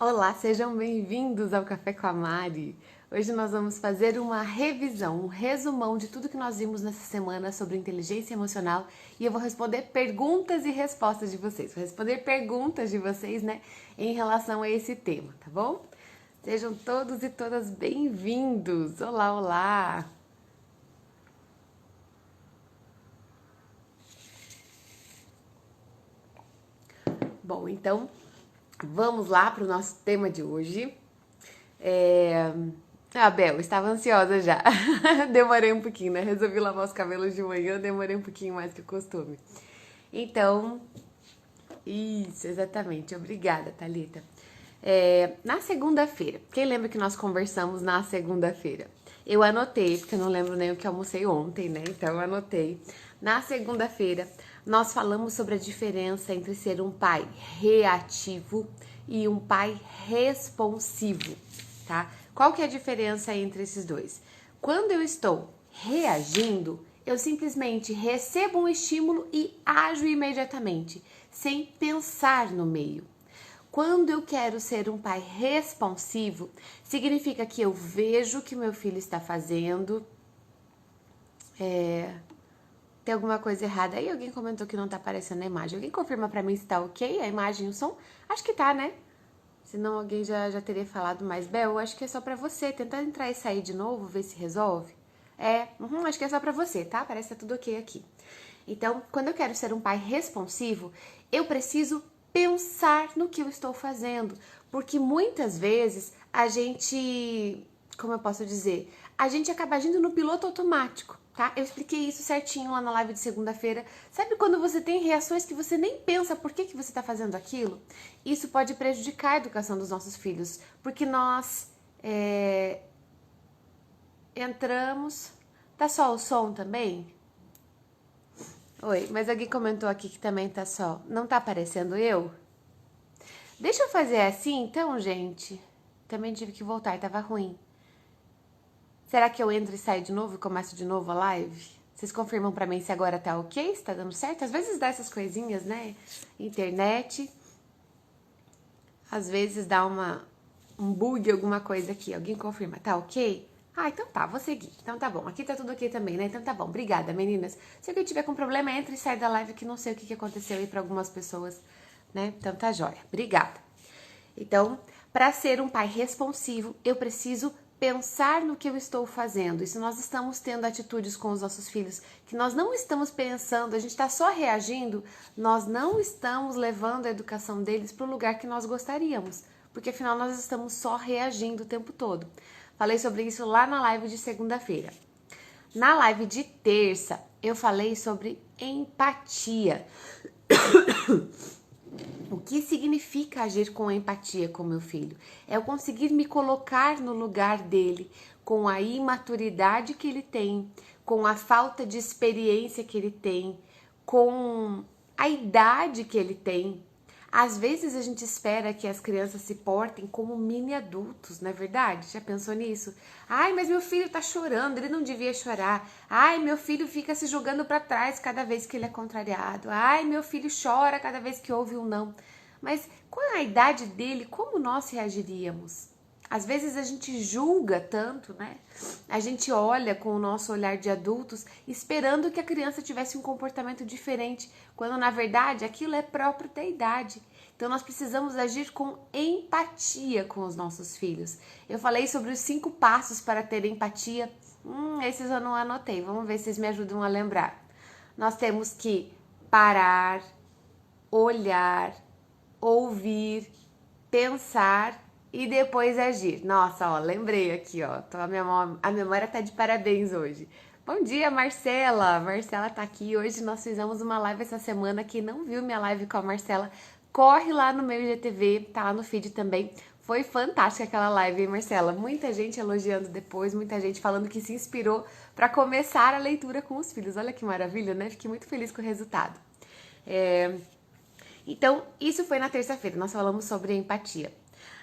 Olá, sejam bem-vindos ao Café com a Mari. Hoje nós vamos fazer uma revisão, um resumão de tudo que nós vimos nessa semana sobre inteligência emocional e eu vou responder perguntas e respostas de vocês. Vou responder perguntas de vocês, né, em relação a esse tema, tá bom? Sejam todos e todas bem-vindos. Olá, olá. Bom, então vamos lá para o nosso tema de hoje. Bel, estava ansiosa já. Demorei um pouquinho, né? Resolvi lavar os cabelos de manhã, demorei um pouquinho mais que o costume. Então, isso, exatamente. Obrigada, Thalita. Na segunda-feira, quem lembra que nós conversamos na segunda-feira? Eu anotei, porque eu não lembro nem o que almocei ontem, né? Então eu anotei. Na segunda-feira, nós falamos sobre a diferença entre ser um pai reativo e um pai responsivo, tá? Qual que é a diferença entre esses dois? Quando eu estou reagindo, eu simplesmente recebo um estímulo e ajo imediatamente, sem pensar no meio. Quando eu quero ser um pai responsivo, significa que eu vejo o que meu filho está fazendo. Tem alguma coisa errada aí? Alguém comentou que não tá aparecendo a imagem. Alguém confirma pra mim se tá ok a imagem e o som? Acho que tá, né? Senão alguém já teria falado mais. Bel, acho que é só pra você. Tentar entrar e sair de novo, ver se resolve. Acho que é só pra você, tá? Parece que tá tudo ok aqui. Então, quando eu quero ser um pai responsivo, eu preciso pensar no que eu estou fazendo. Porque muitas vezes a gente, como eu posso dizer, a gente acaba agindo no piloto automático, tá? Eu expliquei isso certinho lá na live de segunda-feira. Sabe quando você tem reações que você nem pensa por que você está fazendo aquilo? Isso pode prejudicar a educação dos nossos filhos, porque nós entramos... Tá só o som também? Oi, mas alguém comentou aqui que também tá só. Não tá aparecendo eu? Deixa eu fazer assim então, gente. Também tive que voltar, tava ruim. Será que eu entro e saio de novo e começo de novo a live? Vocês confirmam pra mim se agora tá ok? Se tá dando certo? Às vezes dá essas coisinhas, né? Internet. Às vezes dá um bug, alguma coisa aqui. Alguém confirma, tá ok? Então tá, vou seguir. Então tá bom. Aqui tá tudo ok também, né? Então tá bom. Obrigada, meninas. Se alguém tiver com problema, entra e sai da live que não sei o que aconteceu aí pra algumas pessoas, né? Então tá jóia. Obrigada. Então, para ser um pai responsivo, eu preciso pensar no que eu estou fazendo. E se nós estamos tendo atitudes com os nossos filhos que nós não estamos pensando, a gente está só reagindo, nós não estamos levando a educação deles para o lugar que nós gostaríamos. Porque afinal nós estamos só reagindo o tempo todo. Falei sobre isso lá na live de segunda-feira. Na live de terça, eu falei sobre empatia. O que significa agir com empatia com meu filho? É eu conseguir me colocar no lugar dele, com a imaturidade que ele tem, com a falta de experiência que ele tem, com a idade que ele tem. Às vezes a gente espera que as crianças se portem como mini adultos, não é verdade? Já pensou nisso? Ai, mas meu filho tá chorando, ele não devia chorar. Ai, meu filho fica se jogando para trás cada vez que ele é contrariado. Ai, meu filho chora cada vez que ouve um não. Mas com a idade dele, como nós reagiríamos? Às vezes a gente julga tanto, né? A gente olha com o nosso olhar de adultos esperando que a criança tivesse um comportamento diferente, quando na verdade aquilo é próprio da idade. Então nós precisamos agir com empatia com os nossos filhos. Eu falei sobre os 5 passos para ter empatia. Esses eu não anotei. Vamos ver se vocês me ajudam a lembrar. Nós temos que parar, olhar, ouvir, pensar e depois agir. Nossa, ó, lembrei aqui, ó. A memória tá de parabéns hoje. Bom dia, Marcela. Marcela tá aqui. Hoje nós fizemos uma live essa semana. Quem não viu minha live com a Marcela, corre lá no meu IGTV, tá lá no feed também. Foi fantástica aquela live, hein, Marcela? Muita gente elogiando depois, muita gente falando que se inspirou para começar a leitura com os filhos. Olha que maravilha, né? Fiquei muito feliz com o resultado. Então, isso foi na terça-feira, nós falamos sobre empatia.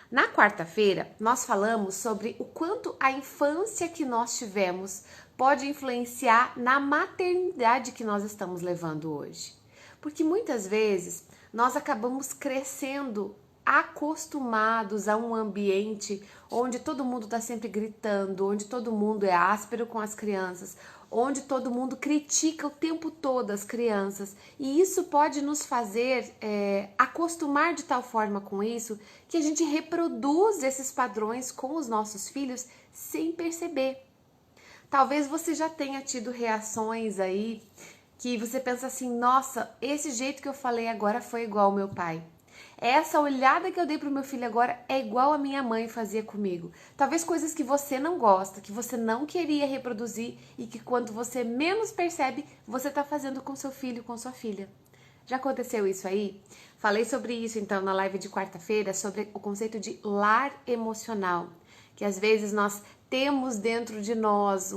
Na quarta-feira, nós falamos sobre o quanto a infância que nós tivemos pode influenciar na maternidade que nós estamos levando hoje. Porque muitas vezes nós acabamos crescendo acostumados a um ambiente onde todo mundo está sempre gritando, onde todo mundo é áspero com as crianças, onde todo mundo critica o tempo todo as crianças. E isso pode nos fazer acostumar de tal forma com isso que a gente reproduz esses padrões com os nossos filhos sem perceber. Talvez você já tenha tido reações aí que você pensa assim, nossa, esse jeito que eu falei agora foi igual ao meu pai. Essa olhada que eu dei pro meu filho agora é igual a minha mãe fazia comigo. Talvez coisas que você não gosta, que você não queria reproduzir e que quando você menos percebe, você tá fazendo com seu filho, com sua filha. Já aconteceu isso aí? Falei sobre isso então na live de quarta-feira, sobre o conceito de lar emocional, que às vezes nós temos dentro de nós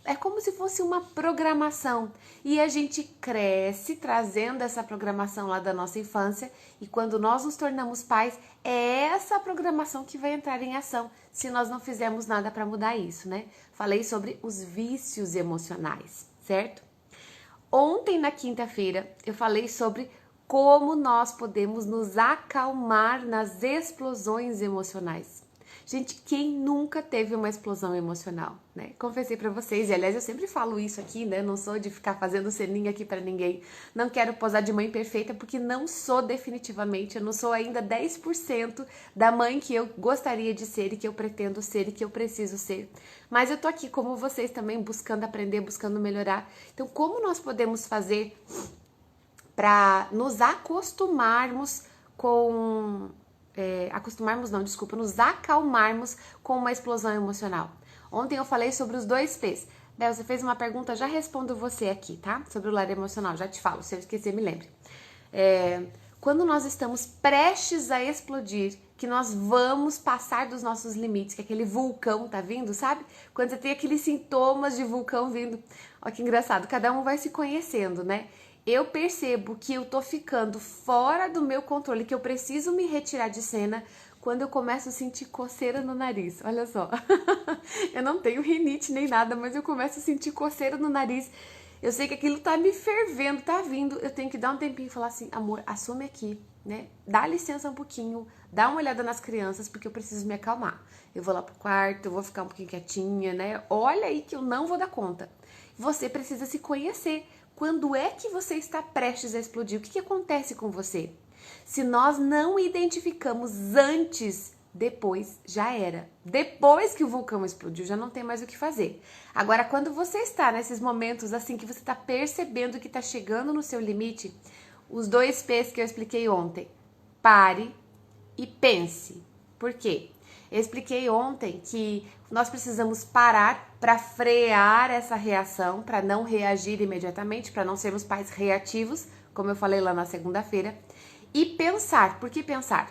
é como se fosse uma programação e a gente cresce trazendo essa programação lá da nossa infância e quando nós nos tornamos pais, é essa programação que vai entrar em ação se nós não fizermos nada para mudar isso, né? Falei sobre os vícios emocionais, certo? Ontem, na quinta-feira, eu falei sobre como nós podemos nos acalmar nas explosões emocionais. Gente, quem nunca teve uma explosão emocional, né? Confessei pra vocês, e aliás eu sempre falo isso aqui, né? Não sou de ficar fazendo ceninha aqui pra ninguém. Não quero posar de mãe perfeita, porque não sou definitivamente. Eu não sou ainda 10% da mãe que eu gostaria de ser e que eu pretendo ser e que eu preciso ser. Mas eu tô aqui como vocês também, buscando aprender, buscando melhorar. Então, como nós podemos fazer pra nos acostumarmos com... nos acalmarmos com uma explosão emocional. Ontem eu falei sobre os 2 P's. Bel, você fez uma pergunta, já respondo você aqui, tá? Sobre o lar emocional, já te falo, se eu esquecer, me lembre. Quando nós estamos prestes a explodir, que nós vamos passar dos nossos limites, que aquele vulcão tá vindo, sabe? Quando você tem aqueles sintomas de vulcão vindo. Olha que engraçado, cada um vai se conhecendo, né? Eu percebo que eu tô ficando fora do meu controle, que eu preciso me retirar de cena quando eu começo a sentir coceira no nariz. Olha só, eu não tenho rinite nem nada, mas eu começo a sentir coceira no nariz. Eu sei que aquilo tá me fervendo, tá vindo. Eu tenho que dar um tempinho e falar assim, amor, assume aqui, né? Dá licença um pouquinho, dá uma olhada nas crianças, porque eu preciso me acalmar. Eu vou lá pro quarto, eu vou ficar um pouquinho quietinha, né? Olha aí que eu não vou dar conta. Você precisa se conhecer. Quando é que você está prestes a explodir? O que acontece com você? Se nós não identificamos antes, depois já era. Depois que o vulcão explodiu, já não tem mais o que fazer. Agora, quando você está nesses momentos assim que você está percebendo que está chegando no seu limite, os 2 P's que eu expliquei ontem, pare e pense. Por quê? Eu expliquei ontem que nós precisamos parar para frear essa reação, para não reagir imediatamente, para não sermos pais reativos, como eu falei lá na segunda-feira, e pensar. Por que pensar?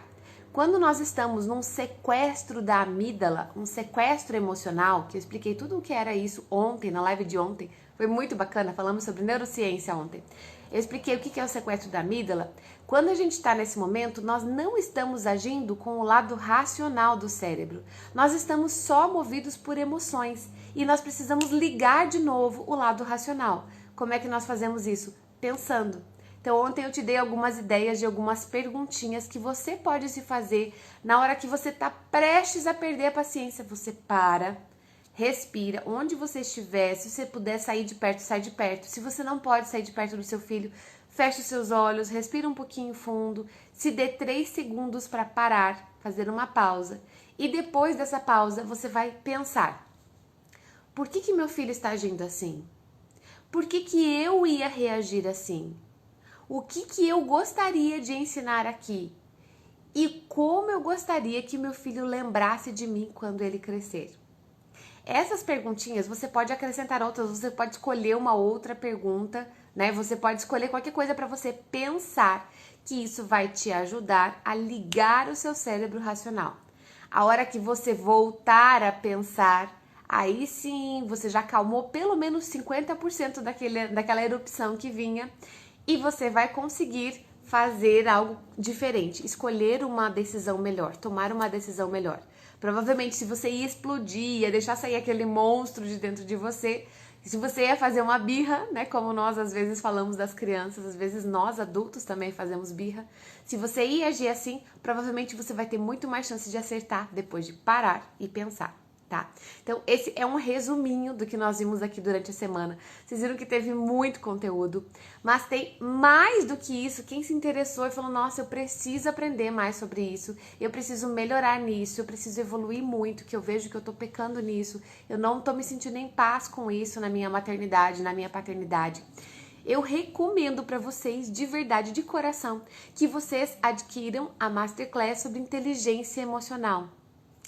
Quando nós estamos num sequestro da amígdala, um sequestro emocional, que eu expliquei tudo o que era isso ontem, na live de ontem, foi muito bacana, falamos sobre neurociência ontem. Eu expliquei o que é o sequestro da amígdala. Quando a gente está nesse momento, nós não estamos agindo com o lado racional do cérebro. Nós estamos só movidos por emoções e nós precisamos ligar de novo o lado racional. Como é que nós fazemos isso? Pensando. Então ontem eu te dei algumas ideias de algumas perguntinhas que você pode se fazer na hora que você está prestes a perder a paciência. Você para, respira, onde você estiver, se você puder sair de perto, sai de perto. Se você não pode sair de perto do seu filho, feche os seus olhos, respira um pouquinho fundo, se dê 3 segundos para parar, fazer uma pausa. E depois dessa pausa, você vai pensar, por que meu filho está agindo assim? Por que eu ia reagir assim? O que eu gostaria de ensinar aqui? E como eu gostaria que meu filho lembrasse de mim quando ele crescer? Essas perguntinhas, você pode acrescentar outras, você pode escolher uma outra pergunta, né? Você pode escolher qualquer coisa para você pensar, que isso vai te ajudar a ligar o seu cérebro racional. A hora que você voltar a pensar, aí sim, você já acalmou pelo menos 50% daquela erupção que vinha e você vai conseguir fazer algo diferente, escolher uma decisão melhor, tomar uma decisão melhor. Provavelmente, se você ia explodir, ia deixar sair aquele monstro de dentro de você, Se você ia fazer uma birra, né, como nós às vezes falamos das crianças, às vezes nós adultos também fazemos birra. Se você ia agir assim, provavelmente você vai ter muito mais chance de acertar depois de parar e pensar. Tá? Então, esse é um resuminho do que nós vimos aqui durante a semana. Vocês viram que teve muito conteúdo, mas tem mais do que isso. Quem se interessou e falou, nossa, eu preciso aprender mais sobre isso, eu preciso melhorar nisso, eu preciso evoluir muito, que eu vejo que eu tô pecando nisso, eu não tô me sentindo em paz com isso na minha maternidade, na minha paternidade. Eu recomendo para vocês, de verdade, de coração, que vocês adquiram a Masterclass sobre inteligência emocional.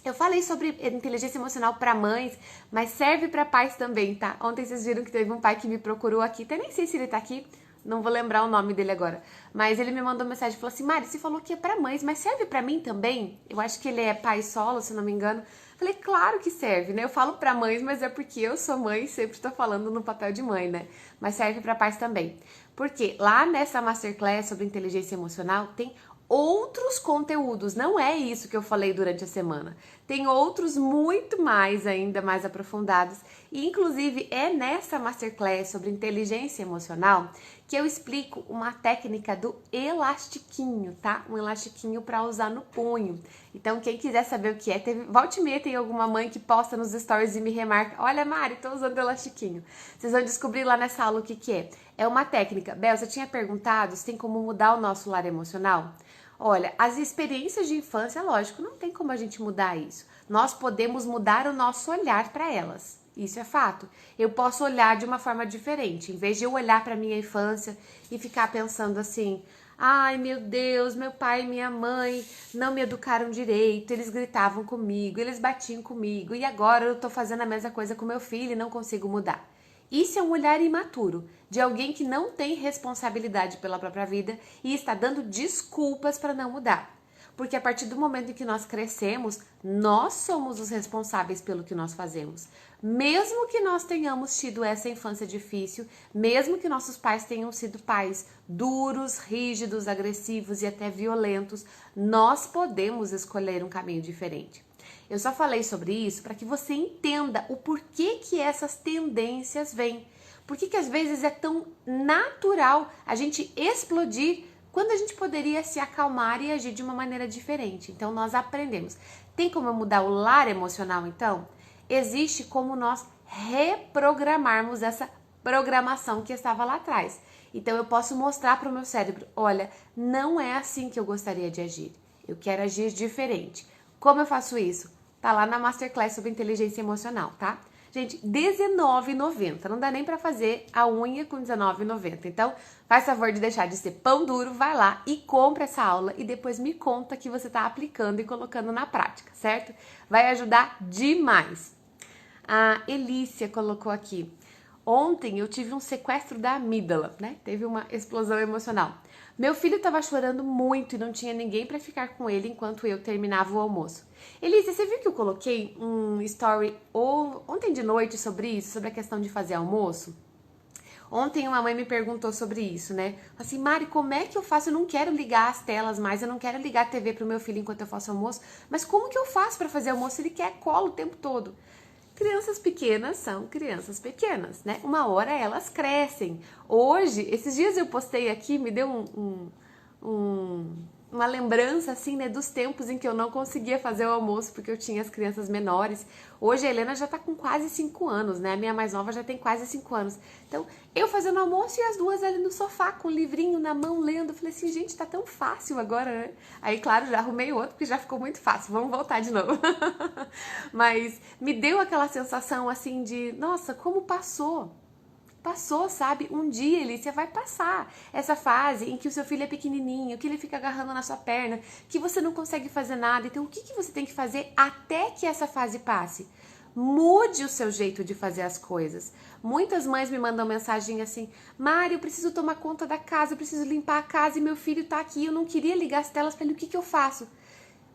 Eu falei sobre inteligência emocional para mães, mas serve para pais também, tá? Ontem vocês viram que teve um pai que me procurou aqui, até nem sei se ele tá aqui, não vou lembrar o nome dele agora. Mas ele me mandou mensagem e falou assim, Mari, você falou que é para mães, mas serve para mim também? Eu acho que ele é pai solo, se não me engano. Falei, claro que serve, né? Eu falo para mães, mas é porque eu sou mãe e sempre tô falando no papel de mãe, né? Mas serve para pais também. Porque lá nessa Masterclass sobre inteligência emocional tem outros conteúdos, não é isso que eu falei durante a semana. Tem outros muito mais, ainda mais aprofundados. E inclusive é nessa Masterclass sobre inteligência emocional que eu explico uma técnica do elastiquinho, tá? Um elastiquinho para usar no punho. Então quem quiser saber o que é, volte e meia, tem alguma mãe que posta nos stories e me remarca, olha Mari, tô usando elastiquinho. Vocês vão descobrir lá nessa aula o que é. É uma técnica. Bel, você tinha perguntado se tem como mudar o nosso lar emocional? Olha, as experiências de infância, lógico, não tem como a gente mudar isso. Nós podemos mudar o nosso olhar para elas. Isso é fato. Eu posso olhar de uma forma diferente. Em vez de eu olhar para minha infância e ficar pensando assim, ai meu Deus, meu pai e minha mãe não me educaram direito, eles gritavam comigo, eles batiam comigo e agora eu tô fazendo a mesma coisa com meu filho e não consigo mudar. Isso é um olhar imaturo, de alguém que não tem responsabilidade pela própria vida e está dando desculpas para não mudar. Porque a partir do momento em que nós crescemos, nós somos os responsáveis pelo que nós fazemos. Mesmo que nós tenhamos tido essa infância difícil, mesmo que nossos pais tenham sido pais duros, rígidos, agressivos e até violentos, nós podemos escolher um caminho diferente. Eu só falei sobre isso para que você entenda o porquê que essas tendências vêm. Por que às vezes é tão natural a gente explodir quando a gente poderia se acalmar e agir de uma maneira diferente. Então nós aprendemos. Tem como mudar o lar emocional então? Existe como nós reprogramarmos essa programação que estava lá atrás. Então eu posso mostrar para o meu cérebro, olha, não é assim que eu gostaria de agir. Eu quero agir diferente. Como eu faço isso? Tá lá na Masterclass sobre inteligência emocional, tá? Gente, R$19,90. Não dá nem pra fazer a unha com R$19,90. Então, faz favor de deixar de ser pão duro, vai lá e compra essa aula e depois me conta que você tá aplicando e colocando na prática, certo? Vai ajudar demais. A Elícia colocou aqui. Ontem eu tive um sequestro da amígdala, né? Teve uma explosão emocional. Meu filho estava chorando muito e não tinha ninguém para ficar com ele enquanto eu terminava o almoço. Elisa, você viu que eu coloquei um story ontem de noite sobre isso, sobre a questão de fazer almoço? Ontem uma mãe me perguntou sobre isso, né? Assim, Mari, como é que eu faço? Eu não quero ligar as telas mais, eu não quero ligar a TV pro meu filho enquanto eu faço almoço, mas como que eu faço para fazer almoço? Ele quer colo o tempo todo. Crianças pequenas são crianças pequenas, né? Uma hora elas crescem. Hoje, esses dias eu postei aqui, me deu uma lembrança, assim, né, dos tempos em que eu não conseguia fazer o almoço porque eu tinha as crianças menores. Hoje a Helena já tá com quase 5 anos, né? A minha mais nova já tem quase 5 anos. Então, eu fazendo almoço e as duas ali no sofá com o livrinho na mão, lendo. Eu falei assim, gente, tá tão fácil agora, né? Aí, claro, já arrumei outro porque já ficou muito fácil. Vamos voltar de novo. Mas me deu aquela sensação, assim, de, nossa, como passou. Passou, sabe? Um dia, Elícia, vai passar essa fase em que o seu filho é pequenininho, que ele fica agarrando na sua perna, que você não consegue fazer nada. Então, o que você tem que fazer até que essa fase passe? Mude o seu jeito de fazer as coisas. Muitas mães me mandam mensagem assim, Mari, eu preciso tomar conta da casa, eu preciso limpar a casa e meu filho tá aqui, eu não queria ligar as telas para ele, o que eu faço?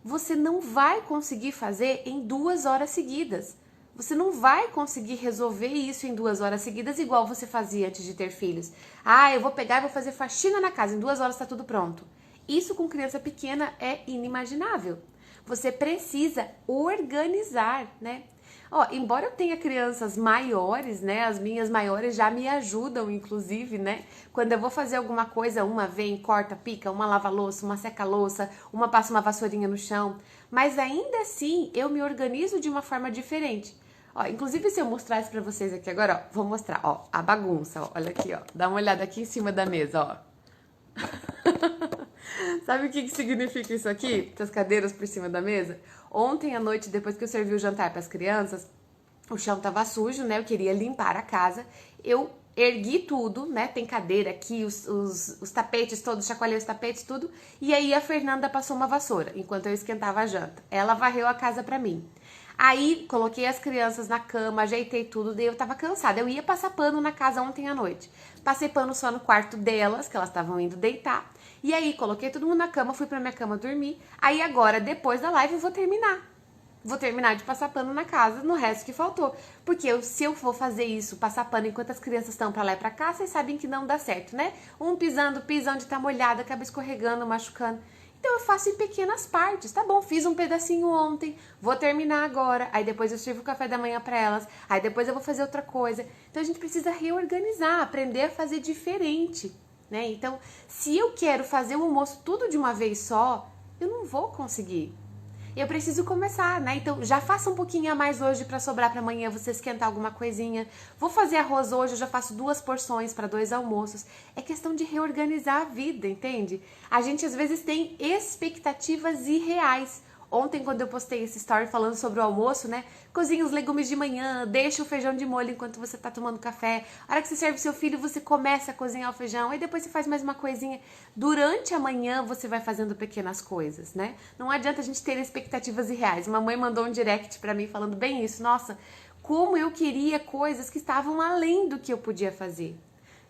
Você não vai conseguir fazer em 2 horas seguidas. Você não vai conseguir resolver isso em 2 horas seguidas igual você fazia antes de ter filhos. Ah, eu vou pegar e vou fazer faxina na casa, em 2 horas tá tudo pronto. Isso com criança pequena é inimaginável. Você precisa organizar, né? Ó, embora eu tenha crianças maiores, né? As minhas maiores já me ajudam, inclusive, né? Quando eu vou fazer alguma coisa, uma vem, corta, pica, uma lava louça, uma seca louça, uma passa uma vassourinha no chão. Mas ainda assim, eu me organizo de uma forma diferente. Ó, inclusive, se eu mostrar isso pra vocês aqui agora, ó, vou mostrar, ó, a bagunça, ó, olha aqui, ó. Dá uma olhada aqui em cima da mesa, ó. Sabe o que significa isso aqui? Essas cadeiras por cima da mesa? Ontem à noite, depois que eu servi o jantar para as crianças, o chão tava sujo, né? Eu queria limpar a casa. Eu ergui tudo, né? Tem cadeira aqui, os tapetes todos, chacoalhei os tapetes, tudo. E aí a Fernanda passou uma vassoura, enquanto eu esquentava a janta. Ela varreu a casa pra mim. Aí, coloquei as crianças na cama, ajeitei tudo, daí eu tava cansada. Eu ia passar pano na casa ontem à noite. Passei pano só no quarto delas, que elas estavam indo deitar. E aí, coloquei todo mundo na cama, fui pra minha cama dormir. Aí agora, depois da live, eu vou terminar. Vou terminar de passar pano na casa, no resto que faltou. Porque se eu for fazer isso, passar pano enquanto as crianças estão pra lá e pra cá, vocês sabem que não dá certo, né? Um pisando onde tá molhada, acaba escorregando, machucando. Então eu faço em pequenas partes, tá bom? Fiz um pedacinho ontem, vou terminar agora. Aí depois eu sirvo o café da manhã pra elas. Aí depois eu vou fazer outra coisa. Então a gente precisa reorganizar, aprender a fazer diferente, né? Então, se eu quero fazer o almoço tudo de uma vez só, eu não vou conseguir. Eu preciso começar, né? Então já faça um pouquinho a mais hoje para sobrar para amanhã você esquentar alguma coisinha. Vou fazer arroz hoje, eu já faço 2 porções para 2 almoços. É questão de reorganizar a vida, entende? A gente às vezes tem expectativas irreais. Ontem, quando eu postei esse story falando sobre o almoço, né? Cozinha os legumes de manhã, deixa o feijão de molho enquanto você tá tomando café. A hora que você serve seu filho, você começa a cozinhar o feijão, aí depois você faz mais uma coisinha. Durante a manhã, você vai fazendo pequenas coisas, né? Não adianta a gente ter expectativas irreais. Uma mãe mandou um direct pra mim falando bem isso. Nossa, como eu queria coisas que estavam além do que eu podia fazer.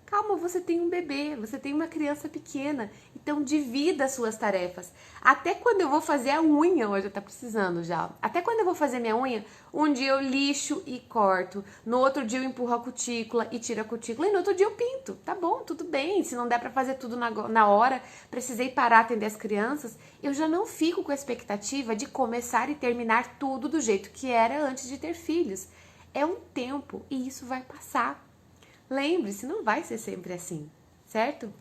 Calma, você tem um bebê, você tem uma criança pequena, então divida as suas tarefas. Até quando eu vou fazer a unha, hoje eu tá precisando já. Até quando eu vou fazer minha unha, um dia eu lixo e corto, no outro dia eu empurro a cutícula e tiro a cutícula e no outro dia eu pinto. Tá bom, tudo bem, se não der pra fazer tudo na hora, precisei parar atender as crianças, eu já não fico com a expectativa de começar e terminar tudo do jeito que era antes de ter filhos. É um tempo e isso vai passar. Lembre-se, não vai ser sempre assim, certo?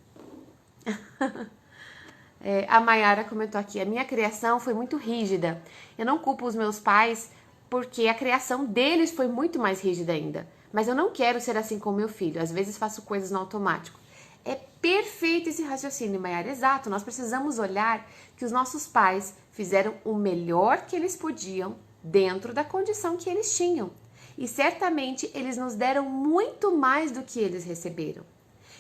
A Mayara comentou aqui, a minha criação foi muito rígida. Eu não culpo os meus pais porque a criação deles foi muito mais rígida ainda. Mas eu não quero ser assim com meu filho. Às vezes faço coisas no automático. É perfeito esse raciocínio, Mayara. Exato, nós precisamos olhar que os nossos pais fizeram o melhor que eles podiam dentro da condição que eles tinham. E certamente eles nos deram muito mais do que eles receberam.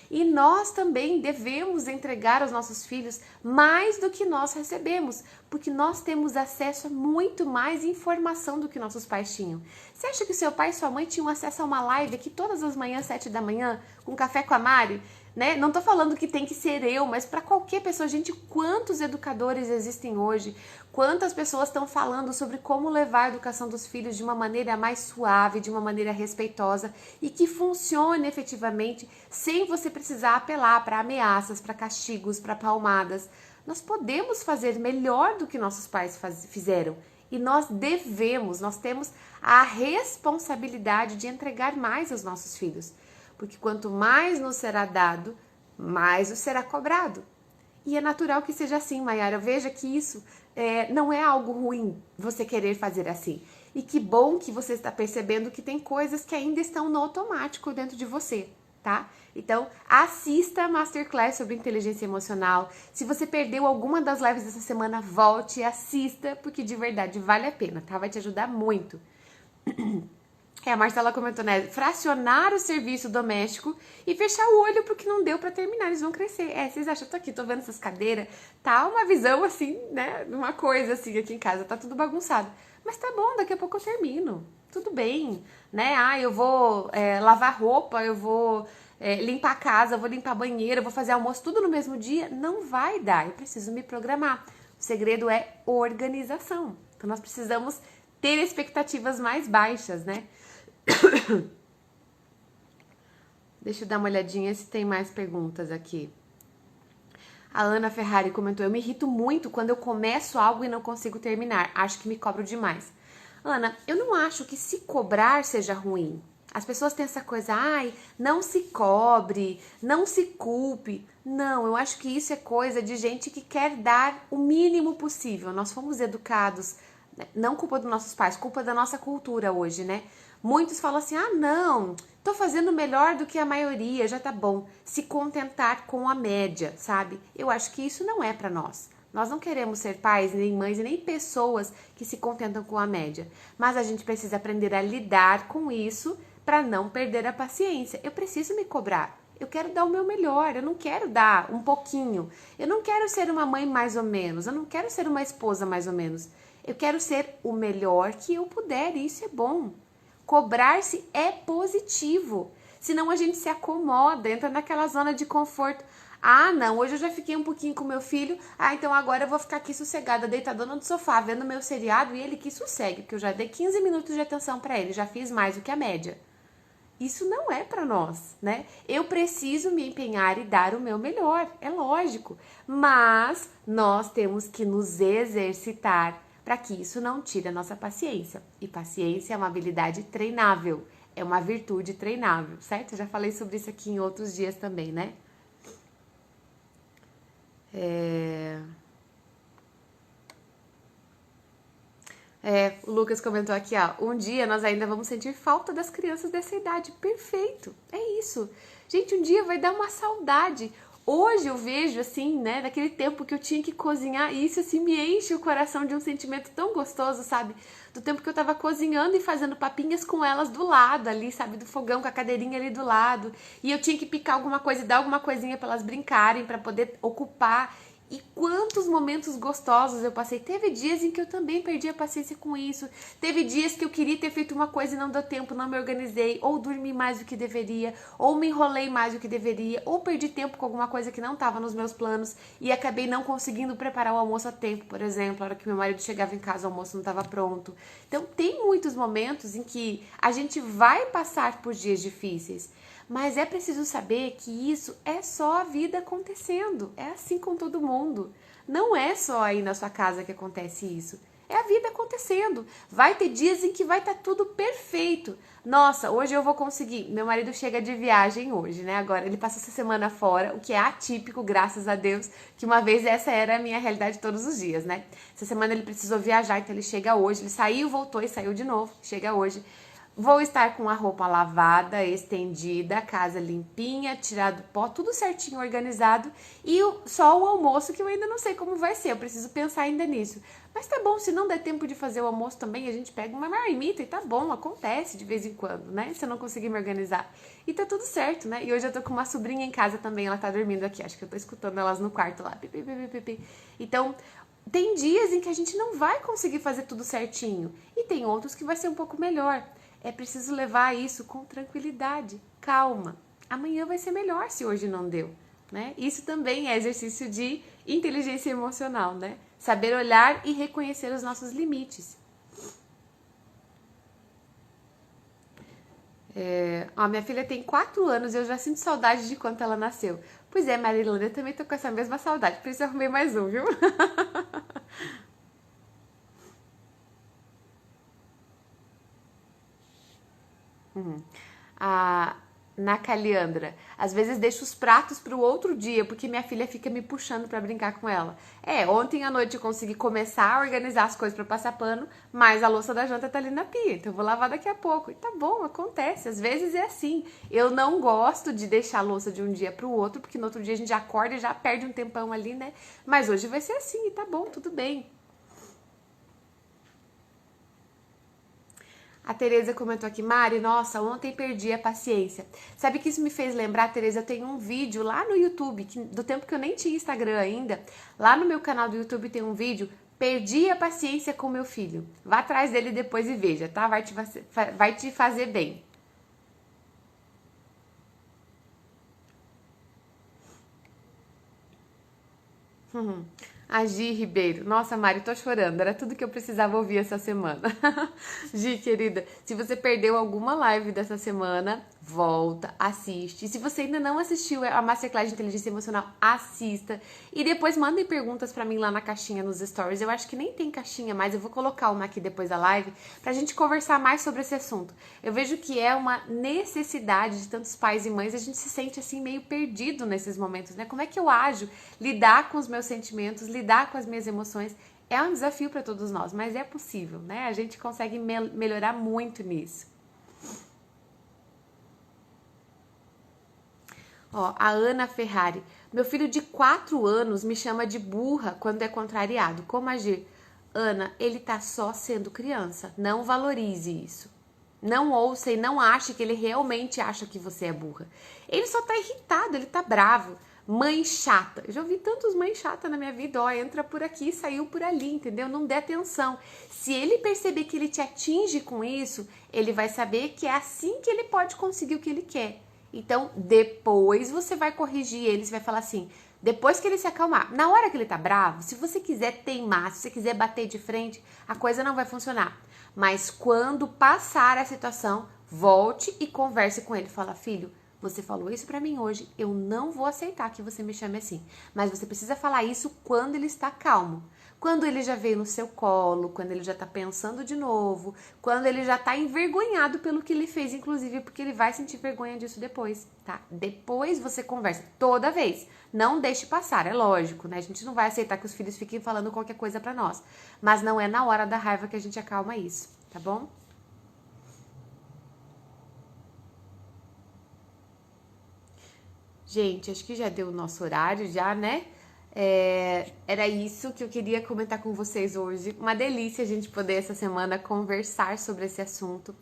E nós também devemos entregar aos nossos filhos mais do que nós recebemos, porque nós temos acesso a muito mais informação do que nossos pais tinham. Você acha que seu pai e sua mãe tinham acesso a uma live aqui todas as manhãs, 7 da manhã, com café com a Mari? Né? Não tô falando que tem que ser eu, mas para qualquer pessoa, gente, quantos educadores existem hoje? Quantas pessoas estão falando sobre como levar a educação dos filhos de uma maneira mais suave, de uma maneira respeitosa e que funcione efetivamente sem você precisar apelar para ameaças, para castigos, para palmadas. Nós podemos fazer melhor do que nossos pais fizeram e nós temos a responsabilidade de entregar mais aos nossos filhos. Porque quanto mais nos será dado, mais nos será cobrado. E é natural que seja assim, Mayara. Veja que isso não é algo ruim, você querer fazer assim. E que bom que você está percebendo que tem coisas que ainda estão no automático dentro de você, tá? Então, assista a Masterclass sobre inteligência emocional. Se você perdeu alguma das lives dessa semana, volte e assista, porque de verdade vale a pena, tá? Vai te ajudar muito. A Marcela comentou, né? Fracionar o serviço doméstico e fechar o olho porque não deu pra terminar, eles vão crescer. Vocês acham, eu tô aqui, tô vendo essas cadeiras, tá uma visão assim, né? Uma coisa assim aqui em casa, tá tudo bagunçado. Mas tá bom, daqui a pouco eu termino. Tudo bem, né? Eu vou lavar roupa, eu vou limpar a casa, eu vou limpar a banheira, eu vou fazer almoço tudo no mesmo dia. Não vai dar, eu preciso me programar. O segredo é organização. Então nós precisamos ter expectativas mais baixas, né? Deixa eu dar uma olhadinha se tem mais perguntas aqui. A Ana Ferrari comentou, eu me irrito muito quando eu começo algo e não consigo terminar. Acho que me cobro demais. Ana, eu não acho que se cobrar seja ruim. As pessoas têm essa coisa, ai, não se cobre, não se culpe. Não, eu acho que isso é coisa de gente que quer dar o mínimo possível. Nós fomos educados, né, não culpa dos nossos pais, culpa da nossa cultura hoje, né? Muitos falam assim, ah, não, tô fazendo melhor do que a maioria, já tá bom. Se contentar com a média, sabe? Eu acho que isso não é pra nós. Nós não queremos ser pais, nem mães, nem pessoas que se contentam com a média. Mas a gente precisa aprender a lidar com isso para não perder a paciência. Eu preciso me cobrar. Eu quero dar o meu melhor, eu não quero dar um pouquinho. Eu não quero ser uma mãe mais ou menos, eu não quero ser uma esposa mais ou menos. Eu quero ser o melhor que eu puder, e isso é bom. Cobrar-se é positivo. Senão a gente se acomoda, entra naquela zona de conforto. Ah, não, hoje eu já fiquei um pouquinho com meu filho. Ah, então agora eu vou ficar aqui sossegada, deitadona no sofá, vendo meu seriado e ele que sossegue, porque eu já dei 15 minutos de atenção para ele, já fiz mais do que a média. Isso não é para nós, né? Eu preciso me empenhar e dar o meu melhor, é lógico. Mas nós temos que nos exercitar para que isso não tire a nossa paciência. E paciência é uma habilidade treinável, é uma virtude treinável, certo? Eu já falei sobre isso aqui em outros dias também, né? O Lucas comentou aqui, ó. Um dia nós ainda vamos sentir falta das crianças dessa idade. Perfeito, é isso. Gente, um dia vai dar uma saudade. Hoje eu vejo, assim, né, daquele tempo que eu tinha que cozinhar, e isso, assim, me enche o coração de um sentimento tão gostoso, sabe? Do tempo que eu tava cozinhando e fazendo papinhas com elas do lado ali, sabe? Do fogão, com a cadeirinha ali do lado. E eu tinha que picar alguma coisa e dar alguma coisinha pra elas brincarem, pra poder ocupar. E quantos momentos gostosos eu passei. Teve dias em que eu também perdi a paciência com isso. Teve dias que eu queria ter feito uma coisa e não deu tempo, não me organizei. Ou dormi mais do que deveria. Ou me enrolei mais do que deveria. Ou perdi tempo com alguma coisa que não estava nos meus planos. E acabei não conseguindo preparar o almoço a tempo, por exemplo. A hora que meu marido chegava em casa, o almoço não estava pronto. Então tem muitos momentos em que a gente vai passar por dias difíceis. Mas é preciso saber que isso é só a vida acontecendo. É assim com todo mundo. Não é só aí na sua casa que acontece isso. É a vida acontecendo. Vai ter dias em que vai estar tudo perfeito. Nossa, hoje eu vou conseguir. Meu marido chega de viagem hoje, né? Agora, ele passa essa semana fora, o que é atípico, graças a Deus, que uma vez essa era a minha realidade todos os dias, né? Essa semana ele precisou viajar, então ele chega hoje. Ele saiu, voltou e saiu de novo. Chega hoje. Vou estar com a roupa lavada, estendida, a casa limpinha, tirado pó, tudo certinho, organizado. E só o almoço que eu ainda não sei como vai ser, eu preciso pensar ainda nisso. Mas tá bom, se não der tempo de fazer o almoço também, a gente pega uma marmita e tá bom, acontece de vez em quando, né? Se eu não conseguir me organizar. E tá tudo certo, né? E hoje eu tô com uma sobrinha em casa também, ela tá dormindo aqui, acho que eu tô escutando elas no quarto lá. Pipi, pipi, pipi. Então, tem dias em que a gente não vai conseguir fazer tudo certinho. E tem outros que vai ser um pouco melhor. É preciso levar isso com tranquilidade, calma. Amanhã vai ser melhor se hoje não deu, né? Isso também é exercício de inteligência emocional, né? Saber olhar e reconhecer os nossos limites. Minha filha tem 4 anos e eu já sinto saudade de quando ela nasceu. Pois é, Marilana, eu também tô com essa mesma saudade, por isso eu arrumei mais um, viu? a Na Caliandra. Às vezes deixo os pratos para o outro dia, porque minha filha fica me puxando para brincar com ela. Ontem à noite eu consegui começar a organizar as coisas para passar pano, mas a louça da janta tá ali na pia, então eu vou lavar daqui a pouco. E tá bom, acontece. Às vezes é assim. Eu não gosto de deixar a louça de um dia para o outro, porque no outro dia a gente já acorda e já perde um tempão ali, né? Mas hoje vai ser assim, e tá bom, tudo bem. A Tereza comentou aqui, Mari, nossa, ontem perdi a paciência. Sabe que isso me fez lembrar, Tereza, eu tenho um vídeo lá no YouTube, do tempo que eu nem tinha Instagram ainda, lá no meu canal do YouTube tem um vídeo, perdi a paciência com meu filho. Vá atrás dele depois e veja, tá? Vai te fazer bem. A Gi Ribeiro. Nossa, Mari, tô chorando. Era tudo que eu precisava ouvir essa semana. Gi, querida, se você perdeu alguma live dessa semana, volta, assiste. E se você ainda não assistiu a Masterclass de Inteligência Emocional, assista. E depois mandem perguntas pra mim lá na caixinha, nos stories. Eu acho que nem tem caixinha mais, eu vou colocar uma aqui depois da live pra gente conversar mais sobre esse assunto. Eu vejo que é uma necessidade de tantos pais e mães, a gente se sente assim meio perdido nesses momentos, né? Como é que eu ajo? Lidar com os meus sentimentos, lidar com as minhas emoções. É um desafio para todos nós, mas é possível, né? A gente consegue melhorar muito nisso. Ó, a Ana Ferrari. Meu filho de 4 anos me chama de burra quando é contrariado. Como agir? Ana, ele tá só sendo criança. Não valorize isso. Não ouça e não ache que ele realmente acha que você é burra. Ele só tá irritado, ele tá bravo. Mãe chata. Eu já ouvi tantos mães chatas na minha vida. Ó, entra por aqui, saiu por ali, entendeu? Não dê atenção. Se ele perceber que ele te atinge com isso, ele vai saber que é assim que ele pode conseguir o que ele quer. Então, depois você vai corrigir ele, você vai falar assim, depois que ele se acalmar. Na hora que ele tá bravo, se você quiser teimar, se você quiser bater de frente, a coisa não vai funcionar. Mas quando passar a situação, volte e converse com ele. Fala, filho, você falou isso pra mim hoje, eu não vou aceitar que você me chame assim. Mas você precisa falar isso quando ele está calmo. Quando ele já veio no seu colo, quando ele já tá pensando de novo, quando ele já tá envergonhado pelo que ele fez, inclusive, porque ele vai sentir vergonha disso depois, tá? Depois você conversa, toda vez. Não deixe passar, é lógico, né? A gente não vai aceitar que os filhos fiquem falando qualquer coisa pra nós. Mas não é na hora da raiva que a gente acalma isso, tá bom? Gente, acho que já deu o nosso horário, já, né? Era isso que eu queria comentar com vocês hoje. Uma delícia a gente poder essa semana conversar sobre esse assunto.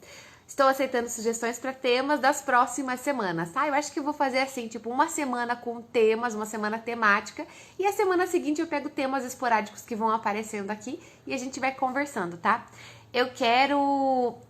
Estou aceitando sugestões para temas das próximas semanas, tá? Eu acho que eu vou fazer assim, tipo, uma semana com temas, uma semana temática, e a semana seguinte eu pego temas esporádicos que vão aparecendo aqui e a gente vai conversando, tá? Eu quero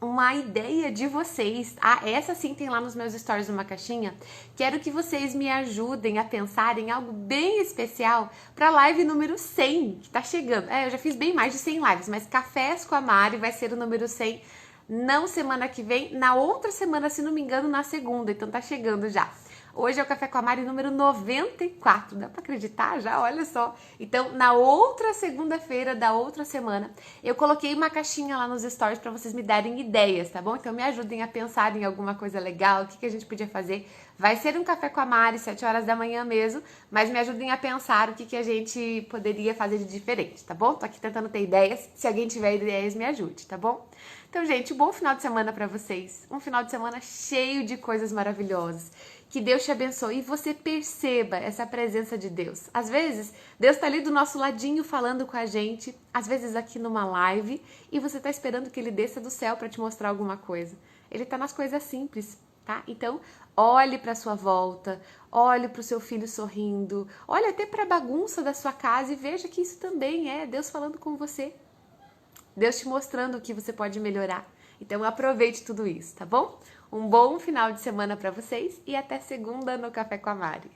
uma ideia de vocês. Ah, essa sim tem lá nos meus stories numa caixinha. Quero que vocês me ajudem a pensar em algo bem especial para a live número 100, que tá chegando. Eu já fiz bem mais de 100 lives, mas Cafés com a Mari vai ser o número 100, não semana que vem, na outra semana, se não me engano, na segunda. Então tá chegando já. Hoje é o Café com a Mari número 94, dá pra acreditar já? Olha só. Então, na outra segunda-feira da outra semana, eu coloquei uma caixinha lá nos stories pra vocês me darem ideias, tá bom? Então, me ajudem a pensar em alguma coisa legal, o que a gente podia fazer. Vai ser um Café com a Mari, 7 horas da manhã mesmo, mas me ajudem a pensar o que a gente poderia fazer de diferente, tá bom? Tô aqui tentando ter ideias, se alguém tiver ideias, me ajude, tá bom? Então, gente, bom final de semana pra vocês. Um final de semana cheio de coisas maravilhosas. Que Deus te abençoe e você perceba essa presença de Deus. Às vezes, Deus tá ali do nosso ladinho falando com a gente, às vezes aqui numa live, e você tá esperando que ele desça do céu para te mostrar alguma coisa. Ele tá nas coisas simples, tá? Então, olhe para sua volta, olhe para o seu filho sorrindo, olhe até para a bagunça da sua casa e veja que isso também é Deus falando com você. Deus te mostrando o que você pode melhorar. Então aproveite tudo isso, tá bom? Um bom final de semana para vocês e até segunda no Café com a Mari.